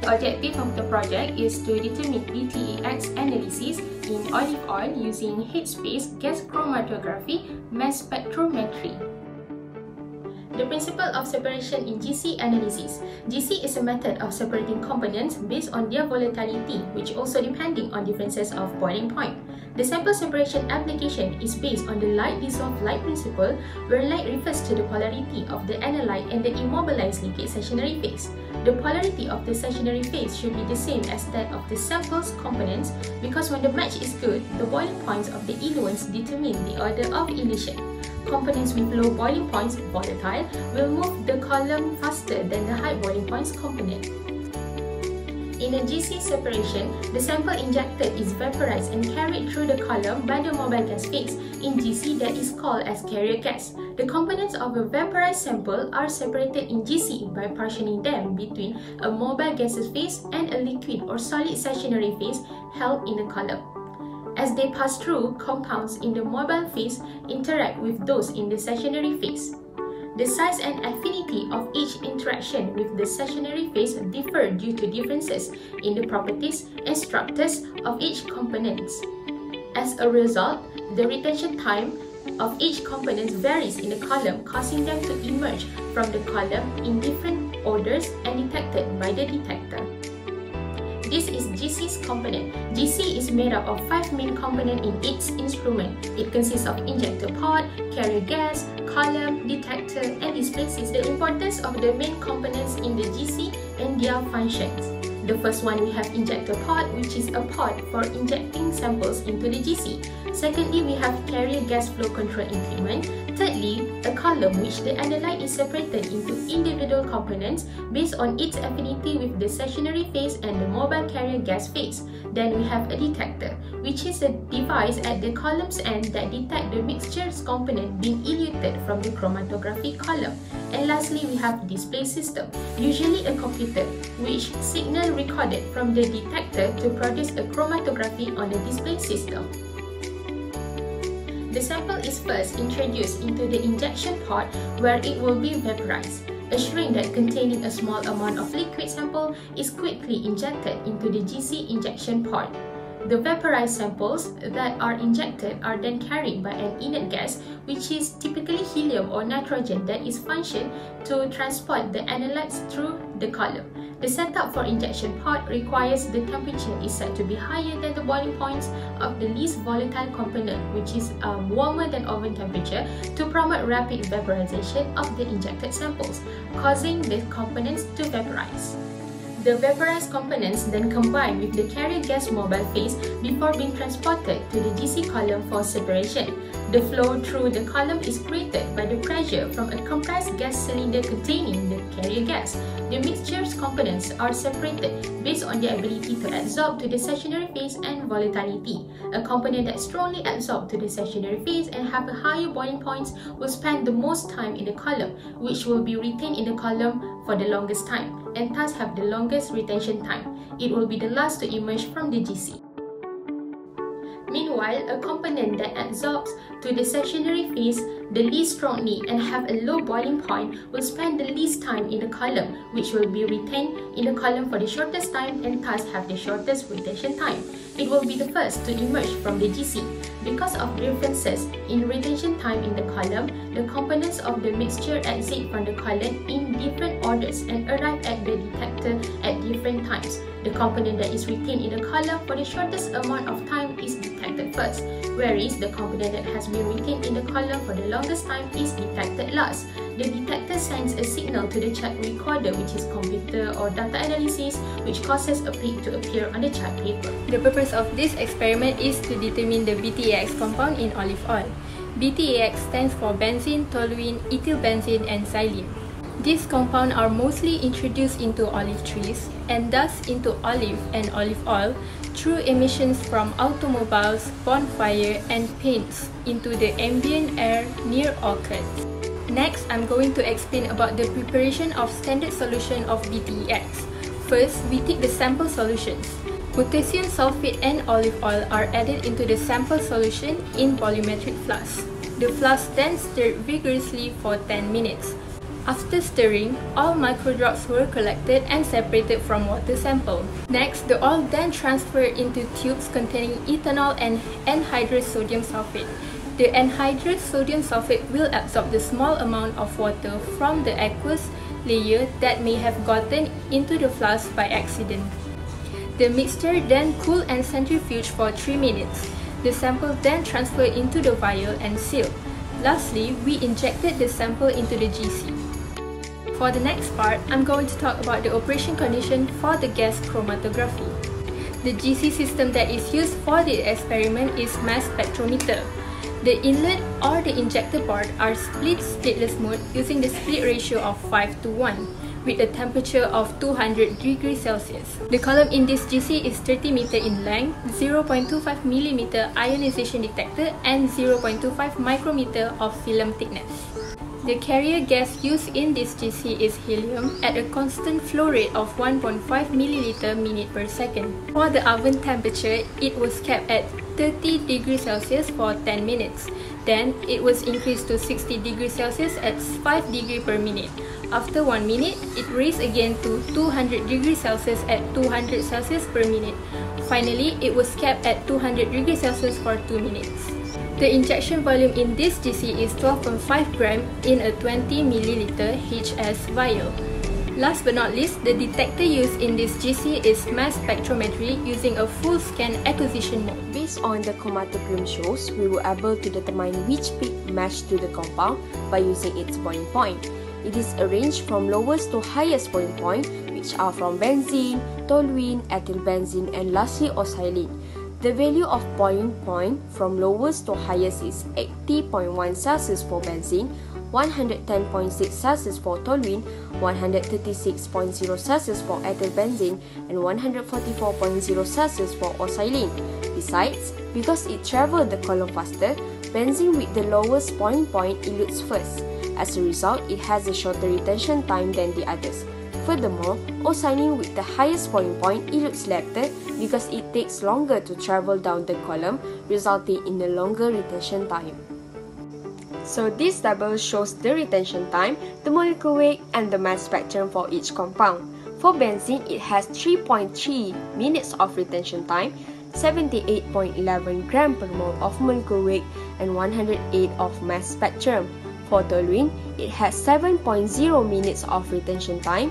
The objective of the project is to determine BTEX analysis in olive oil using headspace gas chromatography mass spectrometry. The principle of separation in GC analysis. GC is a method of separating components based on their volatility, which also depending on differences of boiling point. The sample separation application is based on the light dissolved light principle, where light refers to the polarity of the analyte and the immobilized liquid stationary phase. The polarity of the stationary phase should be the same as that of the sample's components, because when the match is good, the boiling points of the eluents determine the order of elution. Components with low boiling points, volatile, will move the column faster than the high boiling points component. In a GC separation, the sample injected is vaporized and carried through the column by the mobile gas phase. In GC, that is called as carrier gas. The components of a vaporized sample are separated in GC by partitioning them between a mobile gaseous phase and a liquid or solid stationary phase held in the column. As they pass through, compounds in the mobile phase interact with those in the stationary phase. The size and affinity of each interaction with the stationary phase differ due to differences in the properties and structures of each component. As a result, the retention time of each component varies in the column, causing them to emerge from the column in different orders and detected by the detector. This is GC's component. GC is made up of 5 main components in its instrument. It consists of injector pod, carrier gas, column, detector, and displaces the importance of the main components in the GC and their functions. The first one, we have injector pod, which is a pod for injecting samples into the GC. Secondly, we have carrier gas flow control increment. Thirdly, a column which the analyte is separated into individual components based on its affinity with the stationary phase and the mobile carrier gas phase. Then we have a detector, which is a device at the column's end that detects the mixture's component being eluted from the chromatography column. And lastly, we have display system, usually a computer, which signal recorded from the detector to produce a chromatography on the display system. The sample is first introduced into the injection pod, where it will be vaporized. A shrink that containing a small amount of liquid sample is quickly injected into the GC injection pod. The vaporized samples that are injected are then carried by an inert gas, which is typically helium or nitrogen, that is functioned to transport the analytes through the column. The setup for injection pod requires the temperature is set to be higher than the boiling points of the least volatile component, which is warmer than oven temperature, to promote rapid vaporization of the injected samples, causing the components to vaporize. The vaporized components then combine with the carrier gas mobile phase before being transported to the GC column for separation. The flow through the column is created by the pressure from a compressed gas cylinder containing the carrier gas. The mixture's components are separated based on their ability to adsorb to the stationary phase and volatility. A component that strongly adsorbs to the stationary phase and have a higher boiling points will spend the most time in the column, which will be retained in the column for the longest time, and thus have the longest retention time. It will be the last to emerge from the GC. Meanwhile, a component that adsorbs to the stationary phase the least strongly and have a low boiling point will spend the least time in the column, which will be retained in the column for the shortest time and thus have the shortest retention time. It will be the first to emerge from the GC. Because of differences in retention time in the column, the components of the mixture exit from the column in different orders and arrive at the detector at different times. The component that is retained in the column for the shortest amount of time is detected first, whereas the component that has been retained in the column for the longest time is detected last. The detector sends a signal to the chart recorder, which is computer or data analysis, which causes a peak to appear on the chart paper. The purpose of this experiment is to determine the BTEX compound in olive oil. BTEX stands for benzene, toluene, ethylbenzene, and xylene. These compounds are mostly introduced into olive trees and thus into olive and olive oil through emissions from automobiles, bonfire, and paints into the ambient air near orchards. Next, I'm going to explain about the preparation of standard solution of BTEX. First, we take the sample solutions. Potassium sulfate and olive oil are added into the sample solution in volumetric flask. The flask then stirred vigorously for 10 minutes. After stirring, all microdrops were collected and separated from water sample. Next, the oil then transferred into tubes containing ethanol and anhydrous sodium sulfate. The anhydrous sodium sulfate will absorb the small amount of water from the aqueous layer that may have gotten into the flask by accident. The mixture then cooled and centrifuged for 3 minutes. The sample then transferred into the vial and sealed. Lastly, we injected the sample into the GC. For the next part, I'm going to talk about the operation condition for the gas chromatography. The GC system that is used for the experiment is mass spectrometer. The inlet or the injector port are splitless mode using the split ratio of 5:1 with a temperature of 200 degrees Celsius. The column in this GC is 30 meter in length, 0.25 mm ionization detector and 0.25 micrometer of film thickness. The carrier gas used in this GC is helium at a constant flow rate of 1.5 ml minute per second. For the oven temperature, it was kept at 30 degrees Celsius for 10 minutes. Then, it was increased to 60 degrees Celsius at 5 degrees per minute. After 1 minute, it raised again to 200 degrees Celsius at 200 Celsius per minute. Finally, it was kept at 200 degrees Celsius for 2 minutes. The injection volume in this GC is 12.5 gram in a 20 ml HS vial. Last but not least, the detector used in this GC is mass spectrometry using a full scan acquisition mode. Based on the chromatogram shows, we were able to determine which peak matched to the compound by using its boiling point. It is arranged from lowest to highest boiling point, which are from benzene, toluene, ethylbenzene, and lastly oxylene. The value of boiling point from lowest to highest is 80.1 Celsius for benzene, 110.6 Celsius for toluene, 136.0 Celsius for ethylbenzene, and 144.0 Celsius for oxylene. Besides, because it travels the column faster, benzene with the lowest boiling point elutes first. As a result, it has a shorter retention time than the others. Furthermore, oxylene with the highest boiling point elutes later because it takes longer to travel down the column, resulting in a longer retention time. So this table shows the retention time, the molecular weight, and the mass spectrum for each compound. For benzene, it has 3.3 minutes of retention time, 78.11 gram per mole of molecular weight, and 108 of mass spectrum. For toluene, it has 7.0 minutes of retention time,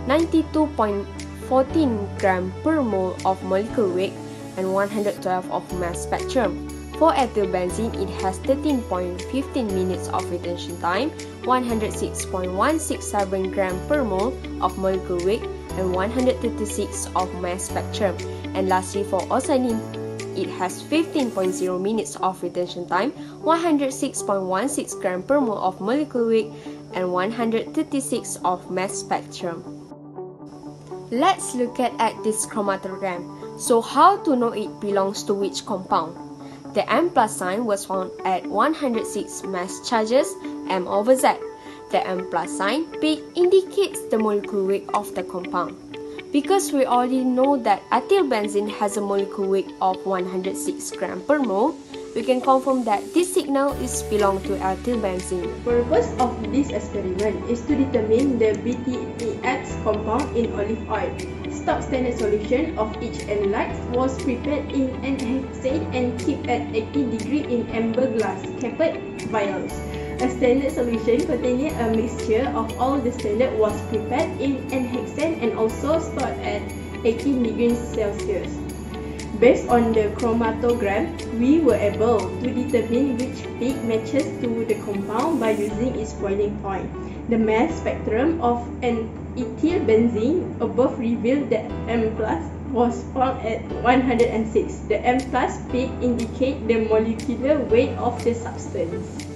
92.14 gram per mole of molecular weight, and 112 of mass spectrum. For ethylbenzene, it has 13.15 minutes of retention time, 106.167 gram per mole of molecular weight, and 136 of mass spectrum. And lastly, for oxylene, it has 15.0 minutes of retention time, 106.16 gram per mole of molecular weight, and 136 of mass spectrum. Let's look at this chromatogram. So how to know it belongs to which compound? The M plus sign was found at 106 mass charges M over Z. The M plus sign peak indicates the molecular weight of the compound. Because we already know that ethylbenzene has a molecular weight of 106 gram per mole, we can confirm that this signal is belong to ethylbenzene. The purpose of this experiment is to determine the BTEX compound in olive oil. Stock standard solution of each analyte was prepared in an hexane and kept at 80 degrees in amber glass capped vials. A standard solution containing a mixture of all the standard was prepared in an hexane and also stored at 18 degrees Celsius. Based on the chromatogram, we were able to determine which peak matches to the compound by using its boiling point. The mass spectrum of an ethylbenzene above revealed that M+ was found at 106. The M+ peak indicates the molecular weight of the substance.